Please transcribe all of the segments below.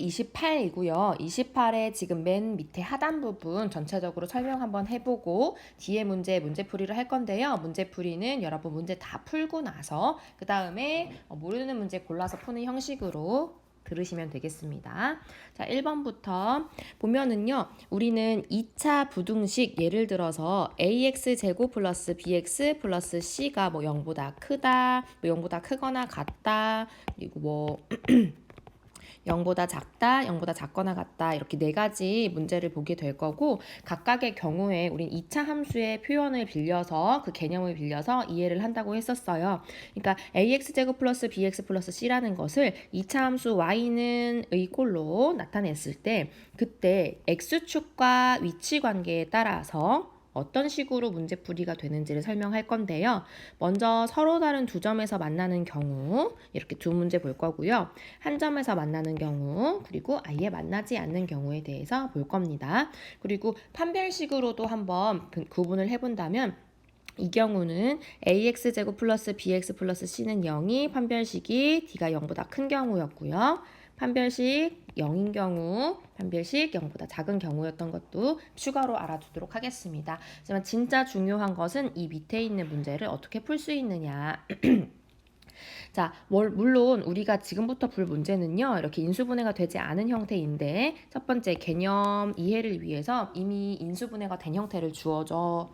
문제풀이 28이고요. 28의 지금 맨 밑에 하단 부분 전체적으로 설명 한번 해보고 뒤에 문제풀이를 할 건데요. 문제풀이는 여러분 문제 다 풀고 나서 그 다음에 모르는 문제 골라서 푸는 형식으로 들으시면 되겠습니다. 자, 1번부터 보면은요. 우리는 2차 부등식 예를 들어서 ax제곱 플러스 bx 플러스 c가 뭐 0보다 크다, 뭐 0보다 크거나 같다, 그리고 뭐 0보다 작다, 0보다 작거나 같다 이렇게 네 가지 문제를 보게 될 거고 각각의 경우에 우린 2차 함수의 표현을 빌려서 그 개념을 빌려서 이해를 한다고 했었어요. 그러니까 ax제곱 플러스 bx 플러스 c라는 것을 2차 함수 y는 의꼴로 나타냈을 때 그때 x축과 위치 관계에 따라서 어떤 식으로 문제풀이가 되는지를 설명할 건데요. 먼저 서로 다른 두 점에서 만나는 경우 이렇게 두 문제 볼 거고요. 한 점에서 만나는 경우 그리고 아예 만나지 않는 경우에 대해서 볼 겁니다. 그리고 판별식으로도 한번 구분을 해본다면 이 경우는 ax제곱 플러스 bx 플러스 c는 0이 판별식이 d가 0보다 큰 경우였고요. 판별식 0인 경우, 판별식 0보다 작은 경우였던 것도 추가로 알아두도록 하겠습니다. 하지만 진짜 중요한 것은 이 밑에 있는 문제를 어떻게 풀 수 있느냐. 자, 물론 우리가 지금부터 풀 문제는요. 이렇게 인수분해가 되지 않은 형태인데 첫 번째 개념 이해를 위해서 이미 인수분해가 된 형태를 주어져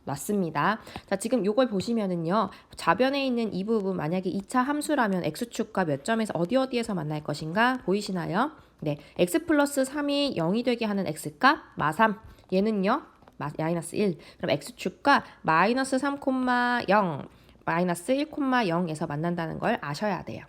맞습니다. 자, 지금 요걸 보시면은요. 좌변에 있는 이 부분 만약에 2차 함수라면 x축과 몇 점에서 어디에서 만날 것인가 보이시나요? 네, x 플러스 3이 0이 되게 하는 x값 마3 얘는요. 마이너스 1. 그럼 x축과 마이너스 3,0 마이너스 1,0에서 만난다는 걸 아셔야 돼요.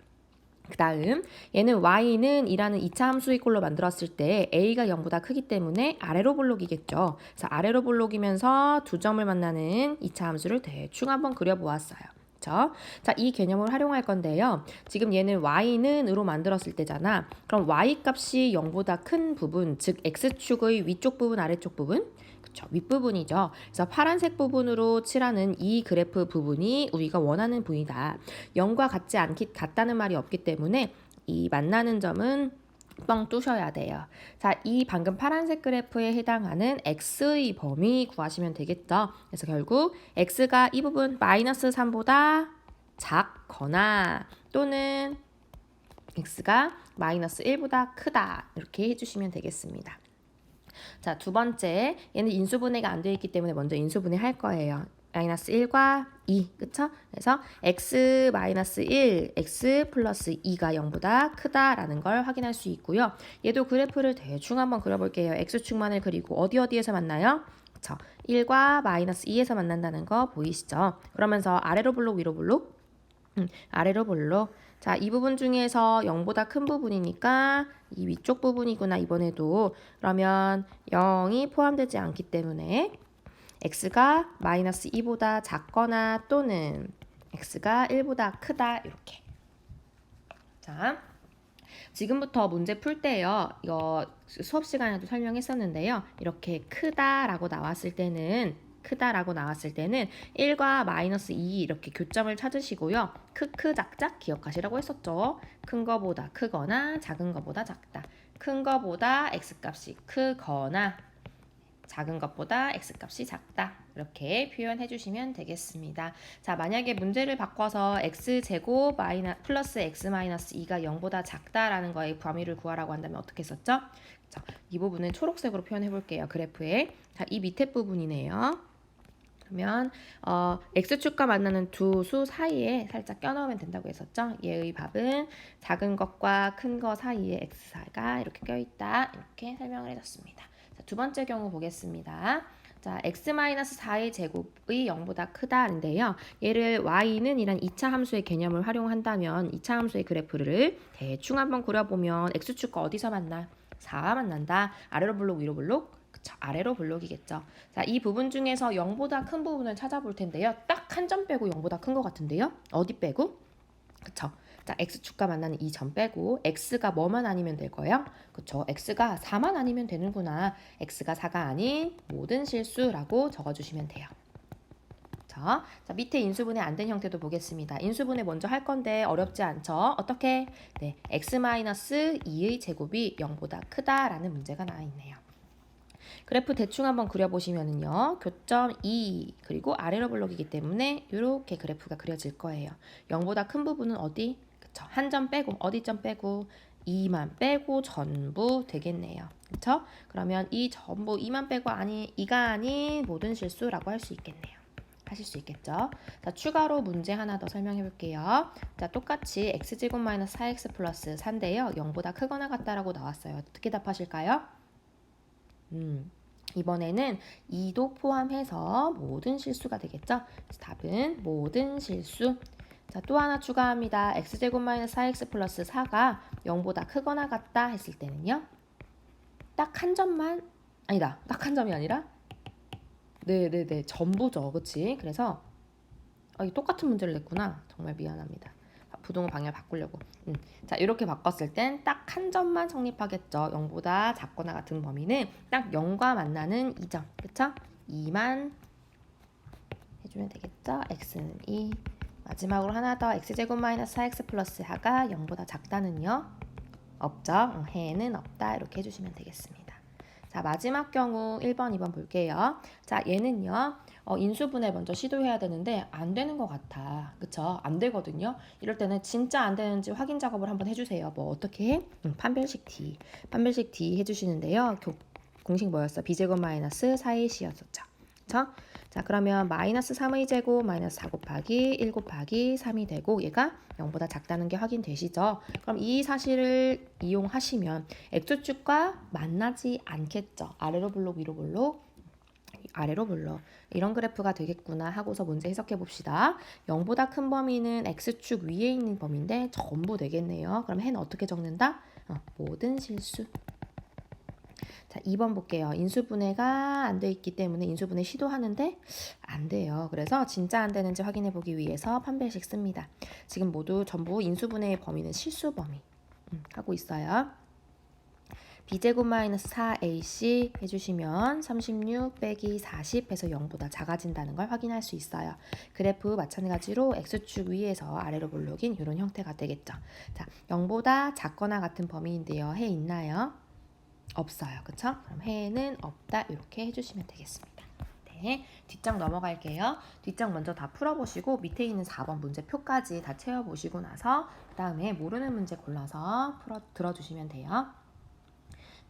그 다음 얘는 y는 이라는 2차 함수의 꼴로 만들었을 때 a가 0보다 크기 때문에 아래로 볼록이겠죠. 그래서 아래로 볼록이면서 두 점을 만나는 2차 함수를 대충 한번 그려보았어요. 그렇죠? 자, 이 개념을 활용할 건데요. 지금 얘는 y는으로 만들었을 때잖아. 그럼 y 값이 0보다 큰 부분, 즉 x축의 위쪽 부분, 아래쪽 부분 윗부분이죠. 그래서 파란색 부분으로 칠하는 이 그래프 부분이 우리가 원하는 부위다. 0과 같다는 말이 없기 때문에 이 만나는 점은 뻥 뚫으셔야 돼요. 자, 이 방금 파란색 그래프에 해당하는 x의 범위 구하시면 되겠죠. 그래서 결국 x가 이 부분 마이너스 3보다 작거나 또는 x가 마이너스 1보다 크다 이렇게 해주시면 되겠습니다. 자, 두 번째, 얘는 인수분해가 안 되어 있기 때문에 먼저 인수분해 할 거예요. 마이너스 1과 2, 그쵸? 그래서 x 마이너스 1, x 플러스 2가 0보다 크다라는 걸 확인할 수 있고요. 얘도 그래프를 대충 한번 그려볼게요. x축만을 그리고 어디에서 만나요? 그쵸? 1과 마이너스 2에서 만난다는 거 보이시죠? 그러면서 아래로 볼록, 위로 볼록? 아래로 볼록. 자, 이 부분 중에서 0보다 큰 부분이니까 이 위쪽 부분이구나 이번에도. 그러면 0이 포함되지 않기 때문에 x가 마이너스 2보다 작거나 또는 x가 1보다 크다 이렇게. 자, 지금부터 문제 풀 때요. 이거 수업 시간에도 설명했었는데요. 이렇게 크다라고 나왔을 때는 1과 마이너스 2 이렇게 교점을 찾으시고요. 크크 작작 기억하시라고 했었죠. 큰 거보다 크거나 작은 거보다 작다. 큰 거보다 x값이 크거나 작은 것보다 x값이 작다. 이렇게 표현해 주시면 되겠습니다. 자, 만약에 문제를 바꿔서 x제곱 플러스 x 마이너스 2가 0보다 작다라는 거의 범위를 구하라고 한다면 어떻게 썼죠? 자, 이 부분은 초록색으로 표현해 볼게요. 그래프에. 자, 이 밑에 부분이네요. 그러면 x축과 만나는 두 수 사이에 살짝 껴넣으면 된다고 했었죠. 얘의 답은 작은 것과 큰 것 사이에 x가 이렇게 껴있다. 이렇게 설명을 해줬습니다. 자, 두 번째 경우 보겠습니다. 자, x-4의 제곱의 0보다 크다인데요. 얘를 y는 이란 2차 함수의 개념을 활용한다면 2차 함수의 그래프를 대충 한번 그려보면 x축과 어디서 만나? 4와 만난다. 아래로 볼록, 위로 볼록? 그쵸, 아래로 볼록이겠죠. 자, 이 부분 중에서 0보다 큰 부분을 찾아볼 텐데요. 딱 한 점 빼고 0보다 큰 것 같은데요. 어디 빼고? 그쵸. 자, x축과 만나는 이 점 빼고 x가 뭐만 아니면 될 거예요? 그쵸. x가 4만 아니면 되는구나. x가 4가 아닌 모든 실수라고 적어주시면 돼요. 그쵸? 자, 밑에 인수분해 안 된 형태도 보겠습니다. 인수분해 먼저 할 건데 어렵지 않죠? 어떻게? 네, x-2의 제곱이 0보다 크다라는 문제가 나와 있네요. 그래프 대충 한번 그려보시면은요. 교점 2 그리고 아래로 블록이기 때문에 이렇게 그래프가 그려질 거예요. 0보다 큰 부분은 어디? 그쵸? 한 점 빼고 어디 점 빼고 2만 빼고 전부 되겠네요. 그쵸? 그러면 이 전부 2만 빼고 이가 아닌 모든 실수라고 할 수 있겠네요. 하실 수 있겠죠? 자, 추가로 문제 하나 더 설명해 볼게요. 자, 똑같이 x제곱 마이너스 4x 플러스 4인데요. 0보다 크거나 같다라고 나왔어요. 어떻게 답하실까요? 이번에는 2도 포함해서 모든 실수가 되겠죠? 그래서 답은 모든 실수. 자, 또 하나 추가합니다. x제곱 마이너스 4x 플러스 4가 0보다 크거나 같다 했을 때는요. 딱 한 점만, 아니다. 딱 한 점이 아니라 네네네. 전부죠. 그치? 그래서 똑같은 문제를 냈구나. 정말 미안합니다. 부동호 방향을 바꾸려고. 자, 이렇게 바꿨을 땐 딱 한 점만 성립하겠죠. 0보다 작거나 같은 범위는 딱 0과 만나는 2점. 그쵸? 2만 해주면 되겠죠? x는 2. 마지막으로 하나 더 x제곱 마이너스 4x 플러스 4가 0보다 작다는요? 없죠? 해는 없다. 이렇게 해주시면 되겠습니다. 자, 마지막 경우 1번, 2번 볼게요. 자, 얘는요. 인수분해 먼저 시도해야 되는데 안 되는 것 같아. 그쵸? 안 되거든요. 이럴 때는 진짜 안 되는지 확인 작업을 한번 해주세요. 뭐 어떻게 해? 판별식 D. 판별식 D 해주시는데요. 공식 뭐였어? b제곱 마이너스 4ac였었죠. 그쵸? 자, 그러면 마이너스 3의 제곱 마이너스 4 곱하기 1 곱하기 3이 되고 얘가 0보다 작다는 게 확인되시죠? 그럼 이 사실을 이용하시면 x축과 만나지 않겠죠? 아래로 블록 위로 블록 아래로 블록 이런 그래프가 되겠구나 하고서 문제 해석해 봅시다. 0보다 큰 범위는 x축 위에 있는 범위인데 전부 되겠네요. 그럼 해는 어떻게 적는다? 모든 실수. 자, 2번 볼게요. 인수분해가 안 돼 있기 때문에 인수분해 시도하는데 안 돼요. 그래서 진짜 안 되는지 확인해 보기 위해서 판별식 씁니다. 지금 모두 전부 인수분해의 범위는 실수 범위 하고 있어요. b제곱 마이너스 4ac 해주시면 36 빼기 40 해서 0보다 작아진다는 걸 확인할 수 있어요. 그래프 마찬가지로 x축 위에서 아래로 볼록인 이런 형태가 되겠죠. 자, 0보다 작거나 같은 범위인데요. 해 있나요? 없어요. 그쵸? 그럼 해는 없다. 이렇게 해주시면 되겠습니다. 네, 뒷장 넘어갈게요. 뒷장 먼저 다 풀어보시고 밑에 있는 4번 문제표까지 다 채워보시고 나서 그 다음에 모르는 문제 골라서 들어주시면 돼요.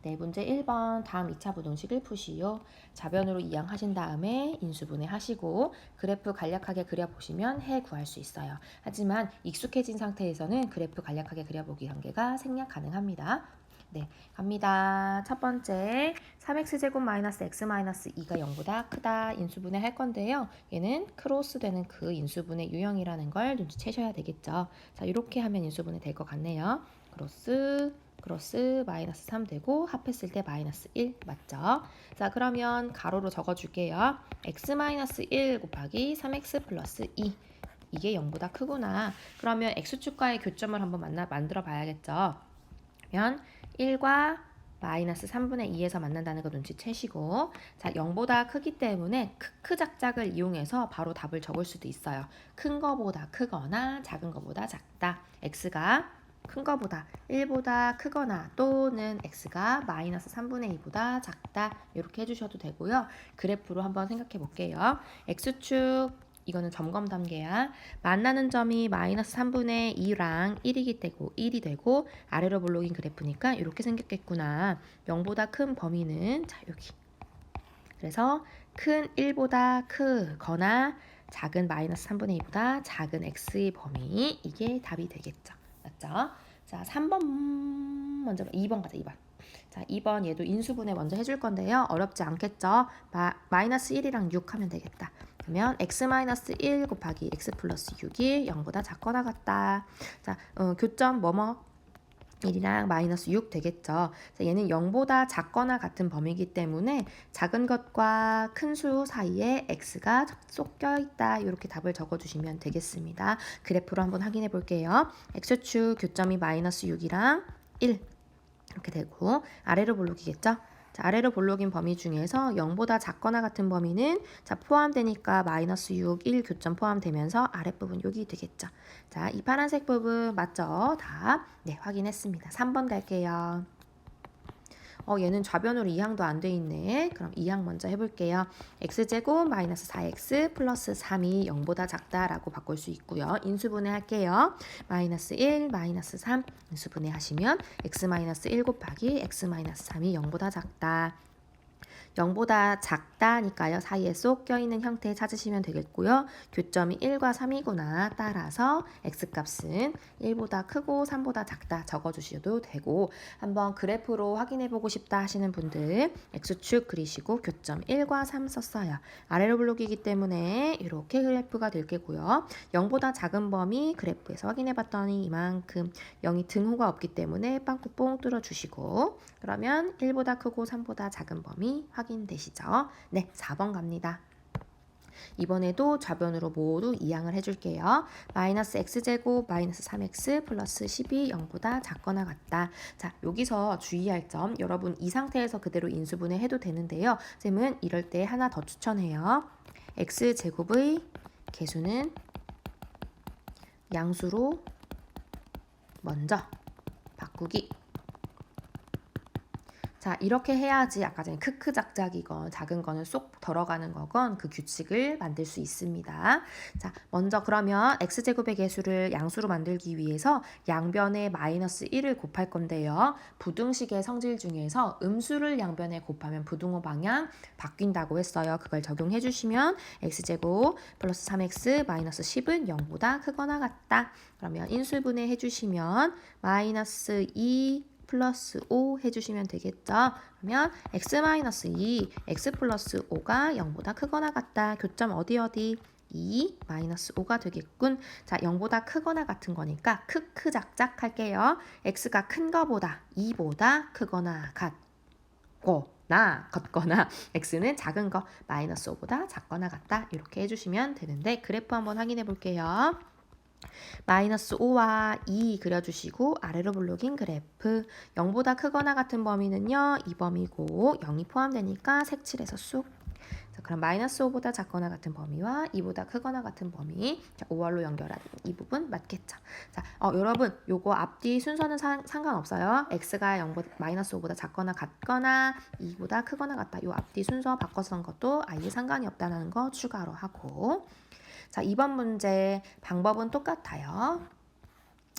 네, 문제 1번 다음 2차 부동식을 푸시오. 좌변으로 이항하신 다음에 인수분해 하시고 그래프 간략하게 그려보시면 해 구할 수 있어요. 하지만 익숙해진 상태에서는 그래프 간략하게 그려보기 단계가 생략 가능합니다. 네, 갑니다. 첫 번째 3x제곱 마이너스 x 마이너스 2가 0보다 크다 인수분해 할 건데요. 얘는 크로스 되는 그 인수분해 유형이라는 걸 눈치채셔야 되겠죠. 자, 이렇게 하면 인수분해 될 것 같네요. 크로스 마이너스 3 되고 합했을 때 마이너스 1 맞죠? 자, 그러면 가로로 적어줄게요. x 마이너스 1 곱하기 3x 플러스 2 이게 0보다 크구나. 그러면 x축과의 교점을 한번 만들어 봐야겠죠. 그러면 1과 마이너스 3분의 2에서 만난다는 거 눈치채시고 자, 0보다 크기 때문에 크크 작작을 이용해서 바로 답을 적을 수도 있어요. 큰 거보다 크거나 작은 거보다 작다. x가 큰 거보다 1보다 크거나 또는 x가 마이너스 3분의 2보다 작다. 이렇게 해주셔도 되고요. 그래프로 한번 생각해 볼게요. x축 이거는 점검 단계야. 만나는 점이 마이너스 3분의 2랑 1이 되고 아래로 블록인 그래프니까 이렇게 생겼겠구나. 0보다 큰 범위는 자 여기. 그래서 큰 1보다 크거나 작은 마이너스 3분의 2보다 작은 x의 범위 이게 답이 되겠죠. 맞죠? 자, 3번 먼저 2번 가자. 2번. 자, 2번 얘도 인수분해 먼저 해줄 건데요. 어렵지 않겠죠? 마이너스 1이랑 6 하면 되겠다. 그러면 x-1 곱하기 x 플러스 6이 0보다 작거나 같다. 자, 교점 1이랑 마이너스 6 되겠죠. 자, 얘는 0보다 작거나 같은 범위이기 때문에 작은 것과 큰 수 사이에 x가 섞여 있다. 이렇게 답을 적어주시면 되겠습니다. 그래프로 한번 확인해 볼게요. x축 교점이 마이너스 6이랑 1 이렇게 되고 아래로 블록이겠죠. 자, 아래로 볼록인 범위 중에서 0보다 작거나 같은 범위는 자, 포함되니까 마이너스 6, 1 교점 포함되면서 아랫부분 여기 되겠죠. 자, 이 파란색 부분 맞죠? 답. 네, 확인했습니다. 3번 갈게요. 얘는 좌변으로 이항도 안 돼 있네. 그럼 이항 먼저 해볼게요. x제곱 마이너스 4x 플러스 3이 0보다 작다라고 바꿀 수 있고요. 인수분해 할게요. 마이너스 1, 마이너스 3 인수분해 하시면 x 마이너스 1 곱하기 x 마이너스 3이 0보다 작다. 0보다 작다니까요. 사이에 쏙 껴있는 형태 찾으시면 되겠고요. 교점이 1과 3이구나. 따라서 x값은 1보다 크고 3보다 작다 적어주셔도 되고 한번 그래프로 확인해보고 싶다 하시는 분들 x축 그리시고 교점 1과 3 썼어요. 아래로 블록이기 때문에 이렇게 그래프가 될 거고요. 0보다 작은 범위 그래프에서 확인해봤더니 이만큼 0이 등호가 없기 때문에 빵꾸 뽕 뚫어주시고 그러면 1보다 크고 3보다 작은 범위 확인되시죠? 네, 4번 갑니다. 이번에도 좌변으로 모두 이항을 해줄게요. 마이너스 x제곱 마이너스 3x 플러스 10이 0보다 작거나 같다. 자, 여기서 주의할 점 여러분 이 상태에서 그대로 인수분해 해도 되는데요. 쌤은 이럴 때 하나 더 추천해요. x제곱의 개수는 양수로 먼저 바꾸기. 자, 이렇게 해야지 아까 전에 크크 작작이건 작은 거는 쏙 들어가는 거건 그 규칙을 만들 수 있습니다. 자, 먼저 그러면 x제곱의 개수를 양수로 만들기 위해서 양변에 마이너스 1을 곱할 건데요. 부등식의 성질 중에서 음수를 양변에 곱하면 부등호 방향 바뀐다고 했어요. 그걸 적용해 주시면 x제곱 플러스 3x 마이너스 10은 0보다 크거나 같다. 그러면 인수분해 해주시면 마이너스 2 플러스 5 해주시면 되겠죠. 그러면 x-2, x 플러스 5가 0보다 크거나 같다. 교점 어디 2 마이너스 5가 되겠군. 자, 0보다 크거나 같은 거니까 크크 작작 할게요. x가 큰 거보다 2보다 크거나 같거나 x는 작은 거 마이너스 5보다 작거나 같다. 이렇게 해주시면 되는데 그래프 한번 확인해 볼게요. 마이너스 5와 2 그려주시고 아래로 블록인 그래프 0보다 크거나 같은 범위는요. 이 범위고 0이 포함되니까 색칠해서 쑥. 자, 그럼 마이너스 5보다 작거나 같은 범위와 2보다 크거나 같은 범위. 자, 5월로 연결한 이 부분 맞겠죠. 자, 여러분 요거 앞뒤 순서는 상관없어요. x가 0보다 마이너스 5보다 작거나 같거나 2보다 크거나 같다. 요 앞뒤 순서 바꿔서 쓴 것도 아예 상관이 없다는 거 추가로 하고. 자, 2번 문제 방법은 똑같아요.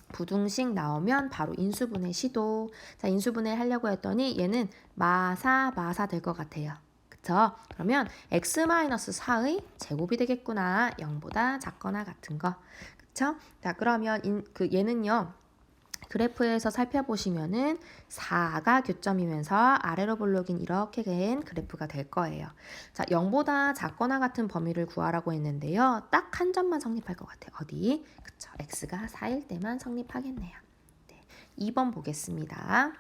부등식 나오면 바로 인수분해 시도. 자, 인수분해 하려고 했더니 얘는 마사 될 것 같아요. 그쵸? 그러면 x-4의 제곱이 되겠구나. 0보다 작거나 같은 거. 그쵸? 자, 그러면 얘는요. 그래프에서 살펴보시면은 4가 교점이면서 아래로 볼록인 이렇게 된 그래프가 될 거예요. 자, 0보다 작거나 같은 범위를 구하라고 했는데요. 딱 한 점만 성립할 것 같아요. 어디? 그쵸. x가 4일 때만 성립하겠네요. 네, 2번 보겠습니다.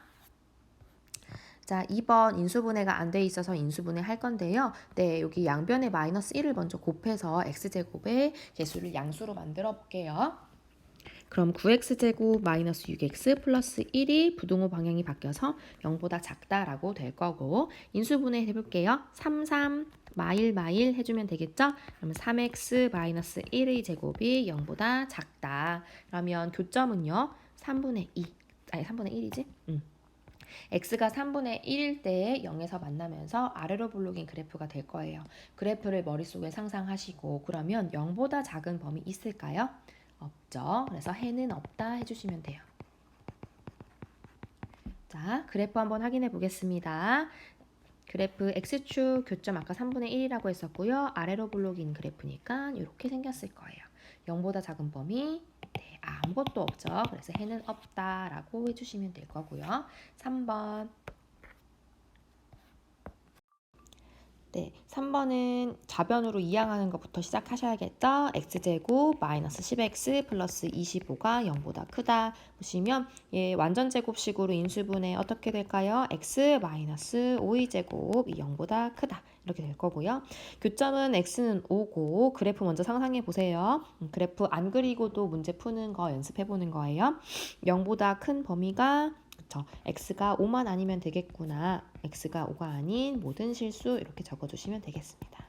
자, 2번 인수분해가 안 돼 있어서 인수분해 할 건데요. 네, 여기 양변에 마이너스 1을 먼저 곱해서 x제곱의 개수를 양수로 만들어 볼게요. 그럼 9x제곱 마이너스 6x 플러스 1이 부등호 방향이 바뀌어서 0보다 작다라고 될 거고 인수분해 해볼게요. 3 마일 해주면 되겠죠? 그러면 3x 마이너스 1의 제곱이 0보다 작다. 그러면 교점은요. 3분의 1이지? x가 3분의 1일 때 0에서 만나면서 아래로 블록인 그래프가 될 거예요. 그래프를 머릿속에 상상하시고 그러면 0보다 작은 범위 있을까요? 없죠. 그래서 해는 없다 해주시면 돼요. 자, 그래프 한번 확인해 보겠습니다. 그래프 x축 교점 아까 3분의 1이라고 했었고요. 아래로 블록인 그래프니까 이렇게 생겼을 거예요. 0보다 작은 범위 네, 아무것도 없죠. 그래서 해는 없다라고 해주시면 될 거고요. 3번 네, 3번은 좌변으로 이항하는 것부터 시작하셔야겠죠? x제곱 마이너스 10x 플러스 25가 0보다 크다 보시면 예, 완전 제곱식으로 인수분해 어떻게 될까요? x 마이너스 5의 제곱이 0보다 크다 이렇게 될 거고요. 교점은 x는 5고 그래프 먼저 상상해 보세요. 그래프 안 그리고도 문제 푸는 거 연습해 보는 거예요. 0보다 큰 범위가 그쵸? x가 5만 아니면 되겠구나. x가 5가 아닌 모든 실수 이렇게 적어주시면 되겠습니다.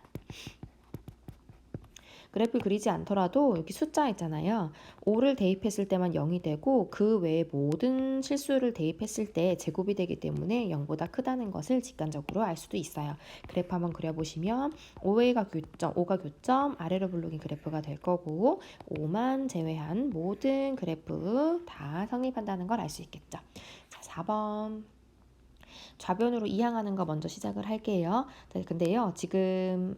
그래프 그리지 않더라도 여기 숫자 있잖아요. 5를 대입했을 때만 0이 되고 그 외에 모든 실수를 대입했을 때 제곱이 되기 때문에 0보다 크다는 것을 직관적으로 알 수도 있어요. 그래프 한번 그려보시면 5가 교점, 아래로 블록인 그래프가 될 거고 5만 제외한 모든 그래프 다 성립한다는 걸 알 수 있겠죠. 자, 4번. 좌변으로 이항하는 거 먼저 시작을 할게요. 네, 근데요, 지금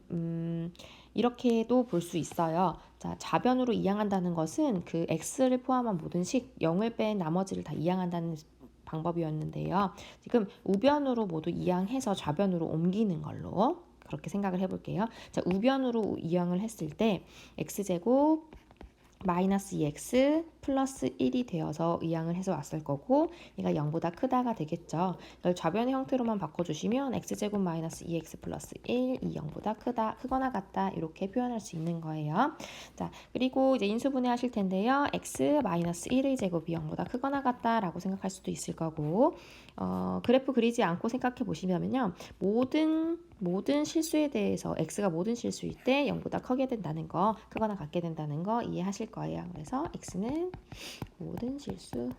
이렇게도 볼 수 있어요. 자, 좌변으로 이항한다는 것은 그 x를 포함한 모든 식 0을 뺀 나머지를 다 이항한다는 방법이었는데요. 지금 우변으로 모두 이항해서 좌변으로 옮기는 걸로 그렇게 생각을 해볼게요. 자, 우변으로 이항을 했을 때 x제곱 마이너스 2x 플러스 1이 되어서 이항을 해서 왔을 거고 얘가 0보다 크다가 되겠죠. 이걸 좌변의 형태로만 바꿔주시면 x제곱 마이너스 2x 플러스 1 이 0보다 크거나 같다 이렇게 표현할 수 있는 거예요. 자, 그리고 이제 인수분해 하실 텐데요. x 마이너스 1의 제곱이 0보다 크거나 같다라고 생각할 수도 있을 거고 그래프 그리지 않고 생각해 보시면요. 모든 실수에 대해서 x가 모든 실수일 때 0보다 크게 된다는 거, 크거나 같게 된다는 거 이해하실 거예요. 그래서 x는 모든 실수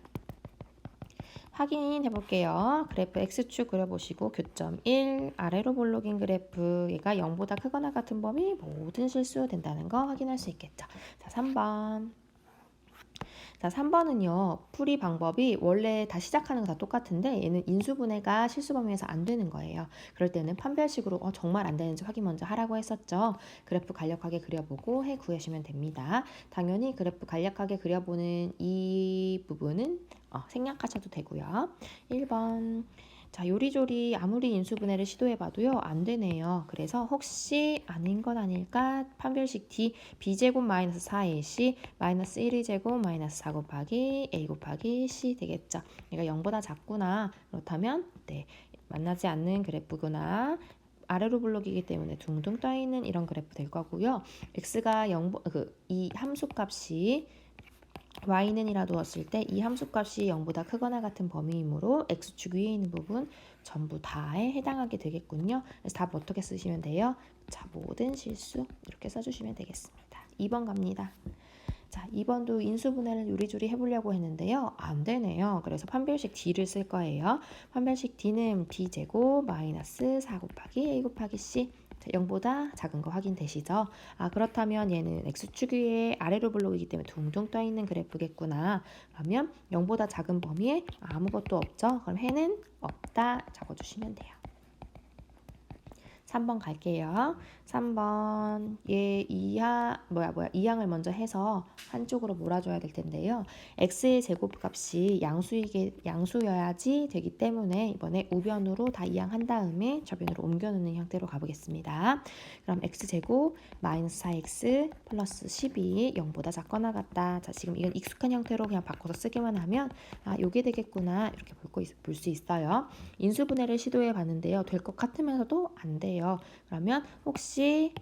확인해 볼게요. 그래프 x축 그려보시고 교점 1 아래로 볼록인 그래프 얘가 0보다 크거나 같은 범위 모든 실수 된다는 거 확인할 수 있겠죠. 자, 3번. 자, 3번은요. 풀이 방법이 원래 다 시작하는 거 다 똑같은데 얘는 인수분해가 실수 범위에서 안 되는 거예요. 그럴 때는 판별식으로 정말 안 되는지 확인 먼저 하라고 했었죠. 그래프 간략하게 그려보고 해 구하시면 됩니다. 당연히 그래프 간략하게 그려보는 이 부분은 생략하셔도 되고요. 1번. 자, 요리조리 아무리 인수분해를 시도해봐도요 안 되네요. 그래서 혹시 아닌 건 아닐까? 판별식 D b제곱 마이너스 4ac 마이너스 1의 제곱 마이너스 4 곱하기 a 곱하기 c 되겠죠. 얘가 0보다 작구나. 그렇다면 네, 만나지 않는 그래프구나. 아래로 블록이기 때문에 둥둥 떠있는 이런 그래프 될 거고요. x가 이 함수값이 y는이라 두었을 때 이 함수값이 0보다 크거나 같은 범위이므로 x축 위에 있는 부분 전부 다에 해당하게 되겠군요. 그래서 답 어떻게 쓰시면 돼요? 자, 모든 실수 이렇게 써주시면 되겠습니다. 2번 갑니다. 자, 2번도 인수분해를 요리조리 해보려고 했는데요. 안 되네요. 그래서 판별식 D를 쓸 거예요. 판별식 D는 B제곱 마이너스 4 곱하기 A 곱하기 C 0보다 작은 거 확인되시죠? 그렇다면 얘는 X축 위에 아래로 블록이기 때문에 둥둥 떠있는 그래프겠구나. 그러면 0보다 작은 범위에 아무것도 없죠? 그럼 해는 없다 적어주시면 돼요. 3번 갈게요. 3번 이항을 먼저 해서 한쪽으로 몰아줘야 될 텐데요. x의 제곱값이 양수여야지 되기 때문에 이번에 우변으로 다 이항한 다음에 좌변으로 옮겨놓는 형태로 가보겠습니다. 그럼 x제곱 마이너스 4x 플러스 12 0보다 작거나 같다. 자, 지금 이건 익숙한 형태로 그냥 바꿔서 쓰기만 하면 요게 되겠구나 이렇게 볼 수 있어요. 인수분해를 시도해 봤는데요. 될 것 같으면서도 안 돼요. 그러면 혹시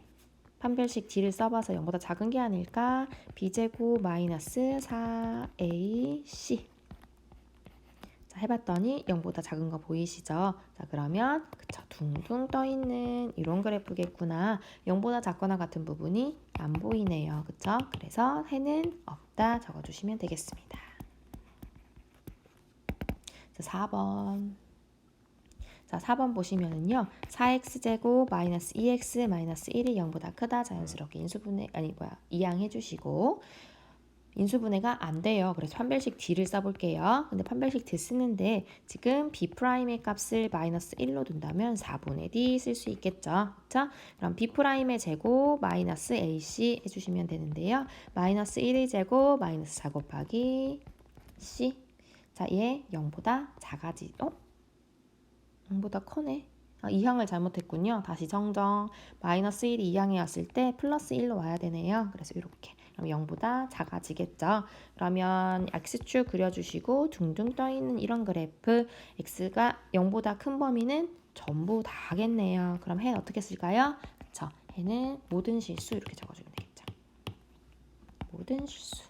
판별식 D를 써봐서 0보다 작은 게 아닐까? B제곱 마이너스 4AC 자, 해봤더니 0보다 작은 거 보이시죠? 자, 그러면 그쵸, 둥둥 떠있는 이런 그래프겠구나. 0보다 작거나 같은 부분이 안 보이네요. 그쵸? 그래서 해는 없다 적어주시면 되겠습니다. 자, 4번. 자, 4번 보시면은요. 4x제곱 마이너스 2x 마이너스 1이 0보다 크다. 자연스럽게 이항해 주시고 인수분해가 안 돼요. 그래서 판별식 D를 써볼게요. 근데 판별식 D 쓰는데 지금 B'의 값을 마이너스 1로 둔다면 4분의 D 쓸 수 있겠죠. 그렇죠? 그럼 B'의 제곱 마이너스 AC 해주시면 되는데요. 마이너스 1의 제곱 마이너스 4 곱하기 C 자, 얘 0보다 작아지 0보다 커네. 이항을 잘못했군요. 다시 정정. 마이너스 1이 이항에 왔을 때 플러스 1로 와야 되네요. 그래서 이렇게. 그럼 0보다 작아지겠죠. 그러면 x축 그려주시고 둥둥 떠있는 이런 그래프 x가 0보다 큰 범위는 전부 다겠네요. 그럼 해는 어떻게 쓸까요? 그쵸. 해는 모든 실수 이렇게 적어주면 되겠죠. 모든 실수.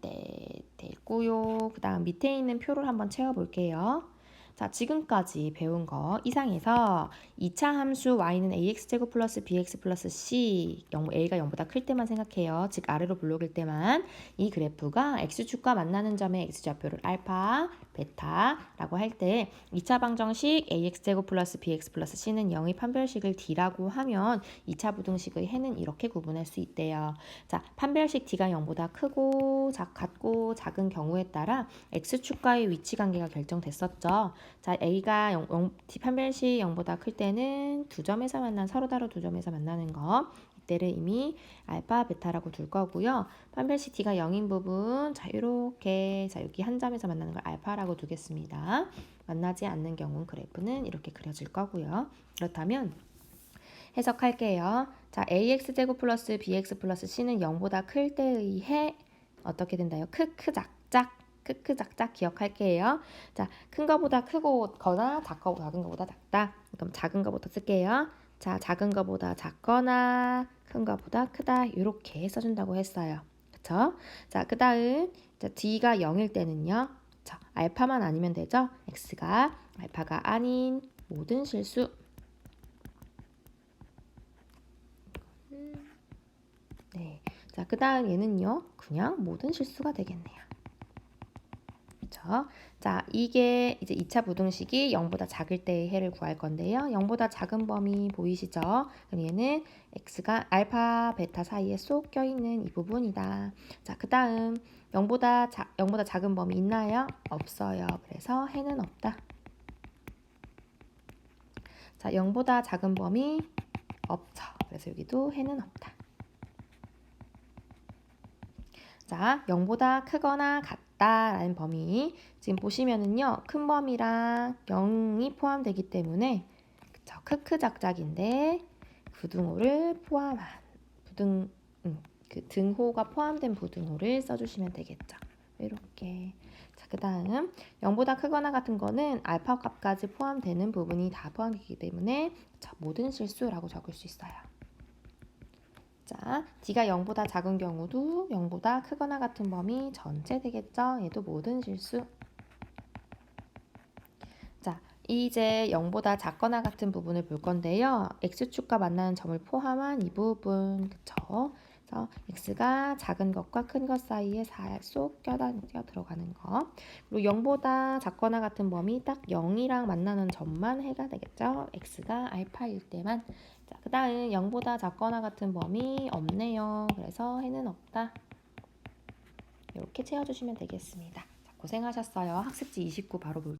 네, 됐고. 됐고요. 그 다음 밑에 있는 표를 한번 채워볼게요. 자, 지금까지 배운 거 이상에서 2차 함수 y는 ax제곱 플러스 bx 플러스 c, a가 0보다 클 때만 생각해요. 즉 아래로 블록일 때만. 이 그래프가 x축과 만나는 점의 x좌표를 알파, 베타라고 할 때 2차 방정식 ax제곱 플러스 bx 플러스 c는 0의 판별식을 d라고 하면 2차 부등식의 해는 이렇게 구분할 수 있대요. 자, 판별식 d가 0보다 크고 같고 작은 경우에 따라 x축과의 위치 관계가 결정됐었죠. 자, a가 판별식 0보다 클 때는 두 점에서 서로 다른 두 점에서 만나는 거. 이때를 이미 알파, 베타라고 둘 거고요. 판별식 d가 0인 부분, 자, 이렇게, 자, 여기 한 점에서 만나는 걸 알파라고 두겠습니다. 만나지 않는 경우는 그래프는 이렇게 그려질 거고요. 그렇다면 해석할게요. 자, ax제곱 플러스 bx 플러스 c는 0보다 클 때의 해 어떻게 된다요? 크크작작. 크크작작 기억할게요. 자, 큰 거보다 크거나 작은 거보다 작다. 그럼 작은 거부터 쓸게요. 자, 작은 거보다 작거나 큰 거보다 크다. 이렇게 써준다고 했어요. 그쵸? 자, 그 다음 d가 0일 때는요. 자, 알파만 아니면 되죠? x가 알파가 아닌 모든 실수. 네. 자, 그 다음 얘는요. 그냥 모든 실수가 되겠네요. 그렇죠? 자, 이게 이제 2차 부등식이 0보다 작을 때의 해를 구할 건데요. 0보다 작은 범위 보이시죠? 그럼 얘는 x가 알파, 베타 사이에 쏙 껴있는 이 부분이다. 자, 그 다음 0보다 작은 범위 있나요? 없어요. 그래서 해는 없다. 자, 0보다 작은 범위 없죠. 그래서 여기도 해는 없다. 자, 0보다 크거나 같다라는 범위. 지금 보시면은요. 큰 범위랑 0이 포함되기 때문에 그쵸? 크크작작인데 부등호를 포함한 그 등호가 포함된 부등호를 써주시면 되겠죠. 이렇게. 자, 그 다음 0보다 크거나 같은 거는 알파 값까지 포함되는 부분이 다 포함되기 때문에 자, 모든 실수라고 적을 수 있어요. 자, d가 0보다 작은 경우도 0보다 크거나 같은 범위 전체 되겠죠? 얘도 모든 실수. 자, 이제 0보다 작거나 같은 부분을 볼 건데요. x축과 만나는 점을 포함한 이 부분, 그쵸? 그래서 x가 작은 것과 큰 것 사이에 쏙 껴 들어가는 거. 그리고 0보다 작거나 같은 범위 딱 0이랑 만나는 점만 해가 되겠죠? x가 알파일 때만. 자, 그 다음 0보다 작거나 같은 범위 없네요. 그래서 해는 없다. 이렇게 채워주시면 되겠습니다. 자, 고생하셨어요. 학습지 29 바로 볼게요.